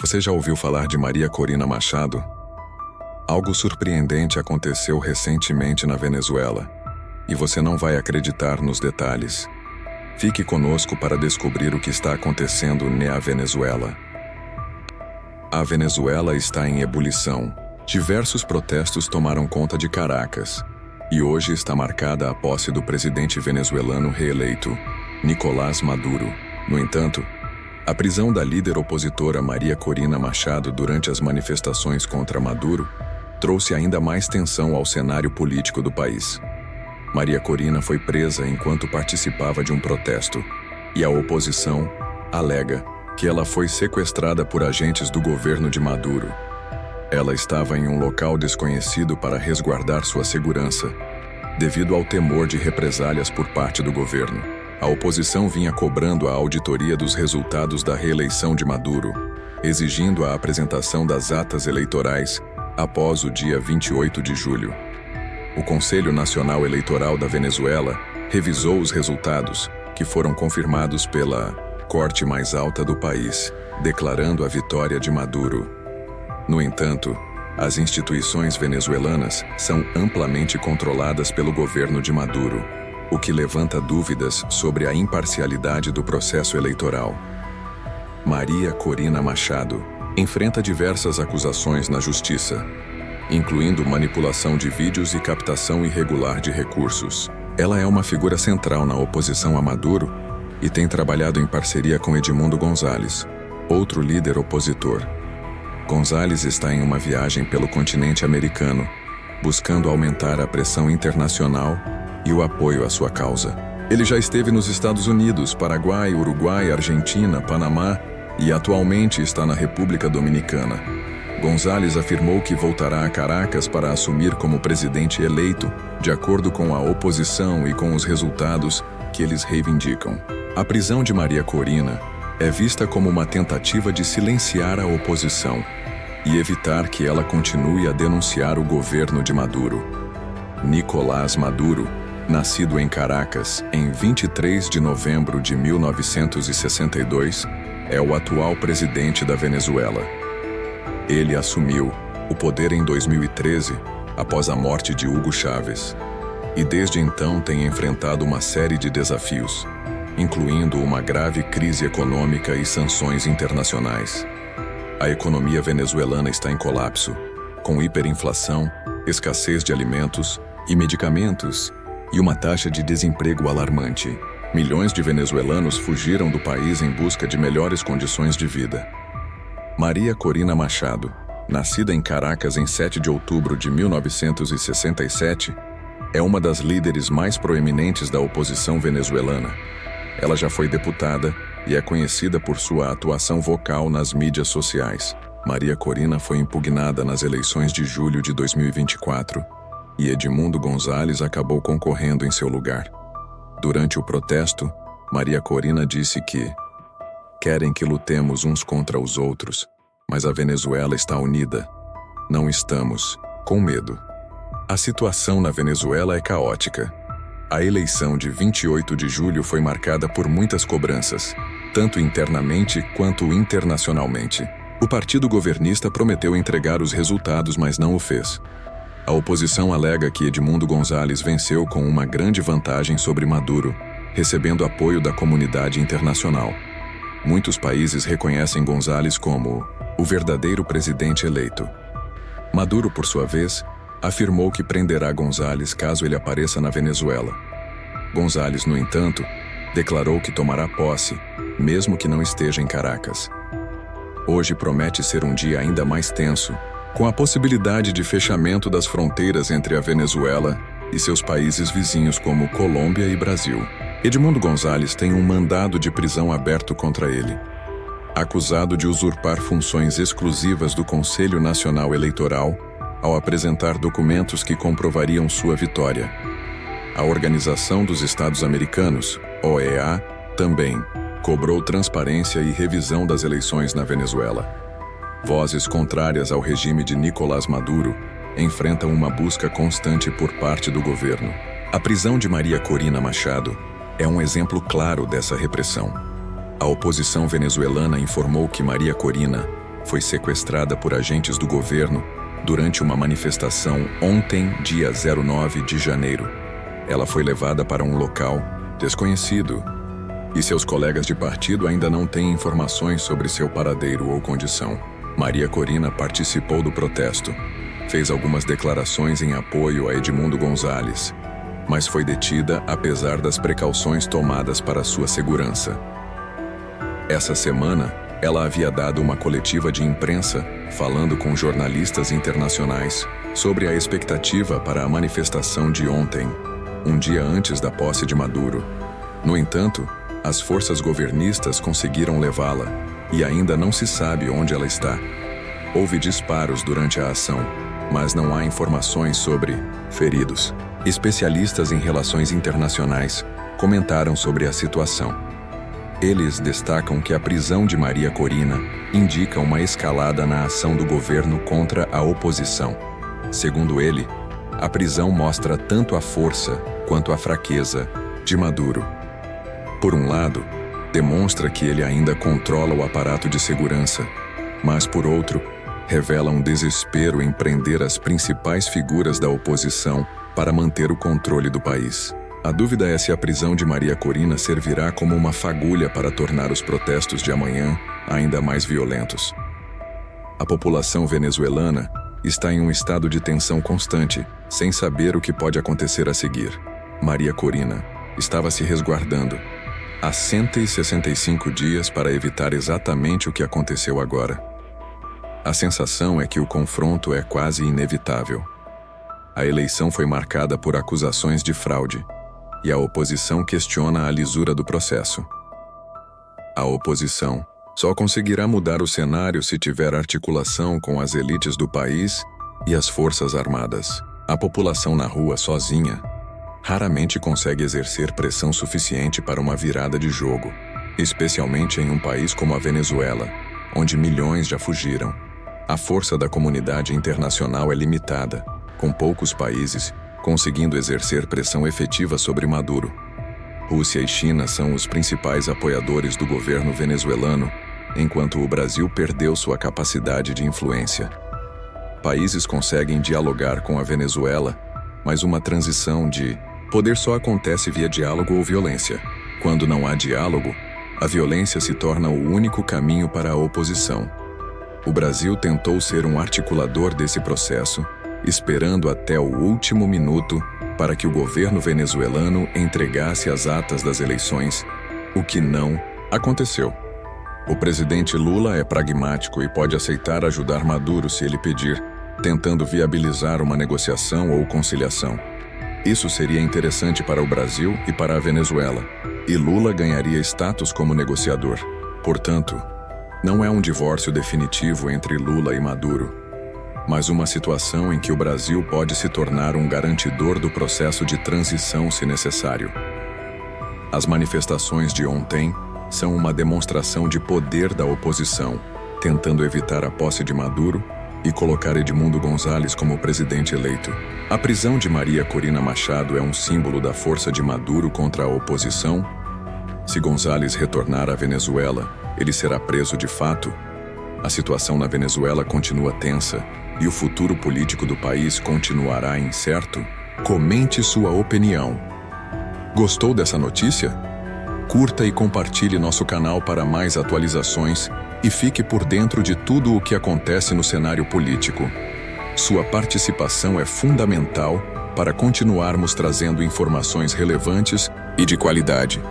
Você já ouviu falar de Maria Corina Machado? Algo surpreendente aconteceu recentemente na Venezuela, e você não vai acreditar nos detalhes. Fique conosco para descobrir o que está acontecendo na Venezuela. A Venezuela está em ebulição. Diversos protestos tomaram conta de Caracas, e hoje está marcada a posse do presidente venezuelano reeleito, Nicolás Maduro. No entanto, a prisão da líder opositora Maria Corina Machado durante as manifestações contra Maduro trouxe ainda mais tensão ao cenário político do país. Maria Corina foi presa enquanto participava de um protesto, e a oposição alega que ela foi sequestrada por agentes do governo de Maduro. Ela estava em um local desconhecido para resguardar sua segurança, devido ao temor de represálias por parte do governo. A oposição vinha cobrando a auditoria dos resultados da reeleição de Maduro, exigindo a apresentação das atas eleitorais após o dia 28 de julho. O Conselho Nacional Eleitoral da Venezuela revisou os resultados, que foram confirmados pela corte mais alta do país, declarando a vitória de Maduro. No entanto, as instituições venezuelanas são amplamente controladas pelo governo de Maduro, o que levanta dúvidas sobre a imparcialidade do processo eleitoral. Maria Corina Machado enfrenta diversas acusações na justiça, incluindo manipulação de vídeos e captação irregular de recursos. Ela é uma figura central na oposição a Maduro e tem trabalhado em parceria com Edmundo González, outro líder opositor. González está em uma viagem pelo continente americano, buscando aumentar a pressão internacional e o apoio à sua causa. Ele já esteve nos Estados Unidos, Paraguai, Uruguai, Argentina, Panamá e atualmente está na República Dominicana. González afirmou que voltará a Caracas para assumir como presidente eleito, de acordo com a oposição e com os resultados que eles reivindicam. A prisão de Maria Corina é vista como uma tentativa de silenciar a oposição e evitar que ela continue a denunciar o governo de Maduro. Nicolás Maduro, nascido em Caracas em 23 de novembro de 1962, é o atual presidente da Venezuela. Ele assumiu o poder em 2013, após a morte de Hugo Chávez, e desde então tem enfrentado uma série de desafios, incluindo uma grave crise econômica e sanções internacionais. A economia venezuelana está em colapso, com hiperinflação, escassez de alimentos e medicamentos, e uma taxa de desemprego alarmante. Milhões de venezuelanos fugiram do país em busca de melhores condições de vida. Maria Corina Machado, nascida em Caracas em 7 de outubro de 1967, é uma das líderes mais proeminentes da oposição venezuelana. Ela já foi deputada e é conhecida por sua atuação vocal nas mídias sociais. Maria Corina foi impugnada nas eleições de julho de 2024, e Edmundo González acabou concorrendo em seu lugar. Durante o protesto, Maria Corina disse que querem que lutemos uns contra os outros, mas a Venezuela está unida. Não estamos com medo. A situação na Venezuela é caótica. A eleição de 28 de julho foi marcada por muitas cobranças, tanto internamente quanto internacionalmente. O partido governista prometeu entregar os resultados, mas não o fez. A oposição alega que Edmundo González venceu com uma grande vantagem sobre Maduro, recebendo apoio da comunidade internacional. Muitos países reconhecem González como o verdadeiro presidente eleito. Maduro, por sua vez, afirmou que prenderá González caso ele apareça na Venezuela. González, no entanto, declarou que tomará posse, mesmo que não esteja em Caracas. Hoje promete ser um dia ainda mais tenso, com a possibilidade de fechamento das fronteiras entre a Venezuela e seus países vizinhos como Colômbia e Brasil. Edmundo González tem um mandado de prisão aberto contra ele, acusado de usurpar funções exclusivas do Conselho Nacional Eleitoral ao apresentar documentos que comprovariam sua vitória. A Organização dos Estados Americanos, OEA, também cobrou transparência e revisão das eleições na Venezuela. Vozes contrárias ao regime de Nicolás Maduro enfrentam uma busca constante por parte do governo. A prisão de Maria Corina Machado é um exemplo claro dessa repressão. A oposição venezuelana informou que Maria Corina foi sequestrada por agentes do governo durante uma manifestação ontem, dia 9 de janeiro. Ela foi levada para um local desconhecido e seus colegas de partido ainda não têm informações sobre seu paradeiro ou condição. Maria Corina participou do protesto, fez algumas declarações em apoio a Edmundo Gonzalez, mas foi detida apesar das precauções tomadas para sua segurança. Essa semana, ela havia dado uma coletiva de imprensa falando com jornalistas internacionais sobre a expectativa para a manifestação de ontem, um dia antes da posse de Maduro. No entanto, as forças governistas conseguiram levá-la e ainda não se sabe onde ela está. Houve disparos durante a ação, mas não há informações sobre feridos. Especialistas em relações internacionais comentaram sobre a situação. Eles destacam que a prisão de Maria Corina indica uma escalada na ação do governo contra a oposição. Segundo ele, a prisão mostra tanto a força quanto a fraqueza de Maduro. Por um lado, demonstra que ele ainda controla o aparato de segurança, mas por outro, revela um desespero em prender as principais figuras da oposição para manter o controle do país. A dúvida é se a prisão de Maria Corina servirá como uma fagulha para tornar os protestos de amanhã ainda mais violentos. A população venezuelana está em um estado de tensão constante, sem saber o que pode acontecer a seguir. Maria Corina estava se resguardando há 165 dias para evitar exatamente o que aconteceu agora. A sensação é que o confronto é quase inevitável. A eleição foi marcada por acusações de fraude, e a oposição questiona a lisura do processo. A oposição só conseguirá mudar o cenário se tiver articulação com as elites do país e as forças armadas. A população na rua sozinha raramente consegue exercer pressão suficiente para uma virada de jogo, especialmente em um país como a Venezuela, onde milhões já fugiram. A força da comunidade internacional é limitada, com poucos países conseguindo exercer pressão efetiva sobre Maduro. Rússia e China são os principais apoiadores do governo venezuelano, enquanto o Brasil perdeu sua capacidade de influência. Países conseguem dialogar com a Venezuela, mas uma transição de poder só acontece via diálogo ou violência. Quando não há diálogo, a violência se torna o único caminho para a oposição. O Brasil tentou ser um articulador desse processo, esperando até o último minuto para que o governo venezuelano entregasse as atas das eleições, o que não aconteceu. O presidente Lula é pragmático e pode aceitar ajudar Maduro se ele pedir, tentando viabilizar uma negociação ou conciliação. Isso seria interessante para o Brasil e para a Venezuela, e Lula ganharia status como negociador. Portanto, não é um divórcio definitivo entre Lula e Maduro, mas uma situação em que o Brasil pode se tornar um garantidor do processo de transição se necessário. As manifestações de ontem são uma demonstração de poder da oposição, tentando evitar a posse de Maduro e colocar Edmundo Gonzalez como presidente eleito. A prisão de Maria Corina Machado é um símbolo da força de Maduro contra a oposição. Se Gonzalez retornar à Venezuela, ele será preso de fato. A situação na Venezuela continua tensa e o futuro político do país continuará incerto. Comente sua opinião. Gostou dessa notícia? Curta e compartilhe nosso canal para mais atualizações e fique por dentro de tudo o que acontece no cenário político. Sua participação é fundamental para continuarmos trazendo informações relevantes e de qualidade.